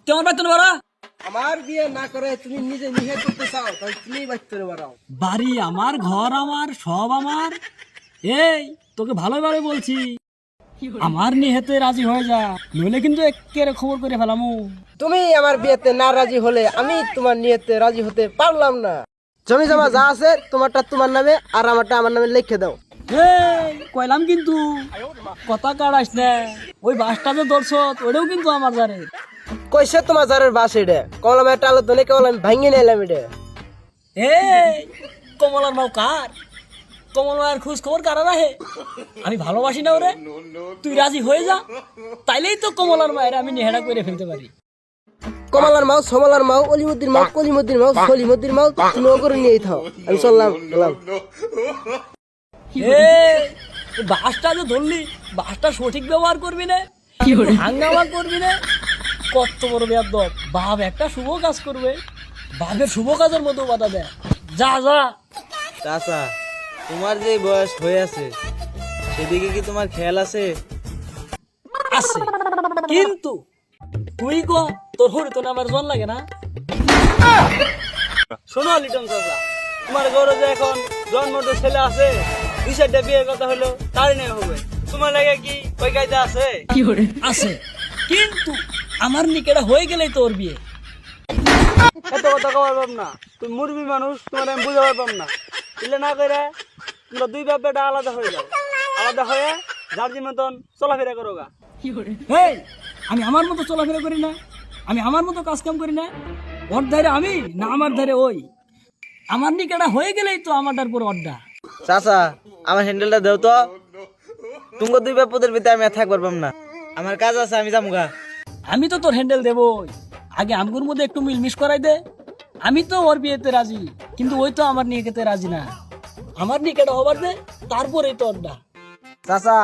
কেমন বাইতে বাড়া? আমার বিয়ে না করে তুমি নিজে নিষেধ করতে চাও, তাহলে তুমি বাইতে বাড়াও। বাড়ি আমার, ঘর আমার, সব আমার। এই তোকে ভালোভাবে বলছি, আমার নিহেতে রাজি হয়ে যা, নইলে কিন্তু একেবারে খবর করে ফেলামু। তুমি আমার বিয়েতে না রাজি হলে আমি তোমার নিয়েতে রাজি হতে পারলাম না। জমি জমা যা আছে তোমারটা তোমার নামে আর আমারটা আমার নামে লিখে দাও। এই কইলাম কিন্তু কথা কাড়াইস না। ওই বাসটা যে ধরছ ওটাও কিন্তু আমার জারে। কইছে তোমার জারের বাস এটা, কমলাম একটা আলো ধনে কেবল আমি ভাঙিয়ে নিলাম এটা। এই কমলার মাও কার? কমল মায়ের খোঁজ খবর কারা রাহে? আমি ভালোবাসি না ওরে। তুই রাজি হয়ে যা, তাইলেই তো কমলার মায়ের আমি নেহেড়া করে ফেলতে পারি। কমলার মাও, সমলার মাও, অলিমুদ্দিন মাও, কলিমুদ্দিন মাও, সলিমুদ্দিন মাও, তুমি ও করে নিয়েই থাও। আমি চললাম গেলাম। এই বাসটা যে ধরলি, বাসটা সঠিক ব্যবহার করবি না, হাঙ্গামা করবি না। কত বড় বেয়াদব! বাপ একটা শুভ কাজ করবে, বাপের শুভ কাজের মতো বাধা দেয়। যা যা। চাচা, তোমার যে বয়স হয়ে আছে সেদিকে কি তোমার খেয়াল আছে? আছে, কিন্তু তুই গো তোর হরি তো আমার জন লাগে না। শোনো লিটন চাচা, তোমার ঘরে যে এখন জন্মতে ছেলে আছে, দুই চারটা বিয়ের কথা হলো তারই নেই হবে। তোমার লাগে কি ওই কায়দা আছে? আছে, কিন্তু আমার নিকেটা হয়ে গেলেই তোর বিয়ে। এত কথা কবার পাব না, তুমি মুরবি মানুষ, তোমার আমি বুঝা পারবাম না। এলে না করে তোমরা দুই বাপ বেটা আলাদা হয়ে যাও, আলাদা হয়ে যার যে মতন চলাফেরা করো গা। এই আমি আমার মতো চলাফেরা করি না, আমি আমার মতো কাজ কাম করি না। ওর ধারে আমি না আমার ধারে ওই, আমার নিকেটা হয়ে গেলেই তো আমারটার পর অড্ডা। চাচা, আমার হ্যান্ডেলটা দেও তো। তুমি দুই বাপদের ভিতরে আমি আর থাকবার পাম না, আমার কাজ আছে, আমি যাবো গা। আমি তো তোর হ্যান্ডেল দেবই, আগে আমগুর মধ্যে একটু মিলমিশ করাই দে। আমি তো ওর বিয়েতে রাজি, কিন্তু ওই তো আমার নিকেতে রাজি না। আমার নিকেটা হবার দে, তারপরেই তো অড্ডা। চাচা,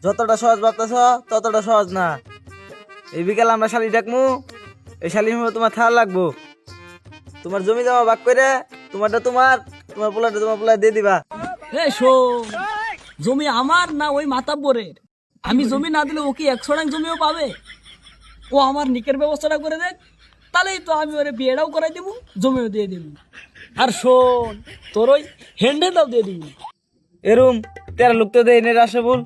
যতটা সহজ ভাবতেছ ততটা সহজ না। এই বিকাল আমরা শালি ডাকমু, এই শালির মধ্যে তোমার থাকা লাগবো। তোমার জমি জমা ভাগ করে তোমারটা তোমার, তোমার পোলাটা তোমার পোলা দিয়ে দিবা। এই শোন, জমি আমার না ওই মাতাব্বরের। আমি জমি না দিলে ও কি 100 টাকা জমিও পাবে? ও আমার নিকের ব্যবস্থাটা করে দেখ, তাহলেই তো আমি ওরে বিয়েটাও করাই দেবো, জমিও দিয়ে দেবো। আর শোন, তোর ওই হ্যান্ডেলটাও দিয়ে দিবি। এরম 13 লোক তো দেয় নেই আসে বল,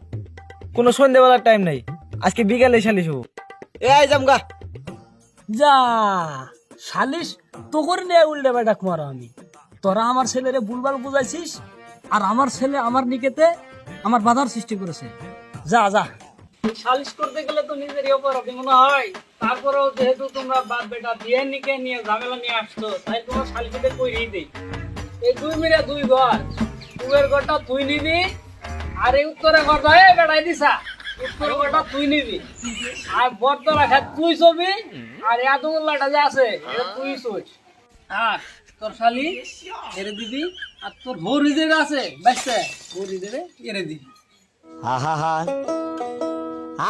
কোনো সন্ধ্যেবেলার টাইম নাই। আজকে বিকালে শালিশ হবো। এই জামগা। যা শালিশ তো করে নিয়ে উল্টে বেটা মারা। আমি তোরা আমার ছেলেরে ভুলভাল বুঝাইছিস, আর আমার ছেলে আমার নিকেতে আমার বাধার সৃষ্টি করেছে। যা যা। সালিশ করতে গেলে তো নিজেরই অপরাধী মনে হয়। তারপরেও যেহেতু তোমরা বাপ বেটা বিয়ে নিকে নিয়ে ঝামেলা নিয়ে আসতো, তাই তোমার সালিশে কইরেই দেই। এই 2 মিলে 2 ঘর, পূবের ঘরটা তুই নিবি, আর এই উত্তরের ঘরটা বেটাই দিছা, উত্তরের ঘরটা তুই নিবি। আর বর্তলা খাত তুই ছবি, আর এতগুলাটা যে আছে এটা তুই সোচ। আর তোর শালি এরে দিবি, আর তোর হরি যেটা আছে বেসতে হরি দেবে এরে দিবি। আহা,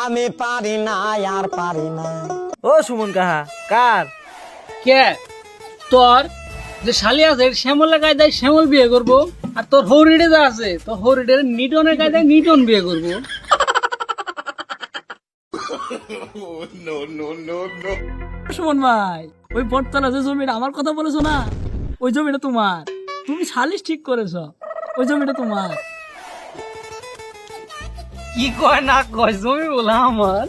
আমি পারি না আর পারি না। ও সুমন কাহা কার? কে? তোর যে শালি আছে শ্যামলের কায়দায় শ্যামল বিয়ে করবো, আর তোর হরিডে যা আছে তোর হরিডের নিটনের কায়দায় নিটন বিয়ে করবো। সুমন ভাই, ওই বটতলা যে জমিটা আমার কথা বলেছো না, ওই জমিটা তোমার। তুমি সালিশ ঠিক করেছ, ওই জমিটা তোমার। কি কয় না কয়, জমি বলা আমার।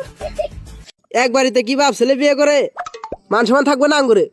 এক বাড়িতে কি বাপ ছেলে বিয়ে করে মান সম্মান থাকবে না আঙ্গুরে।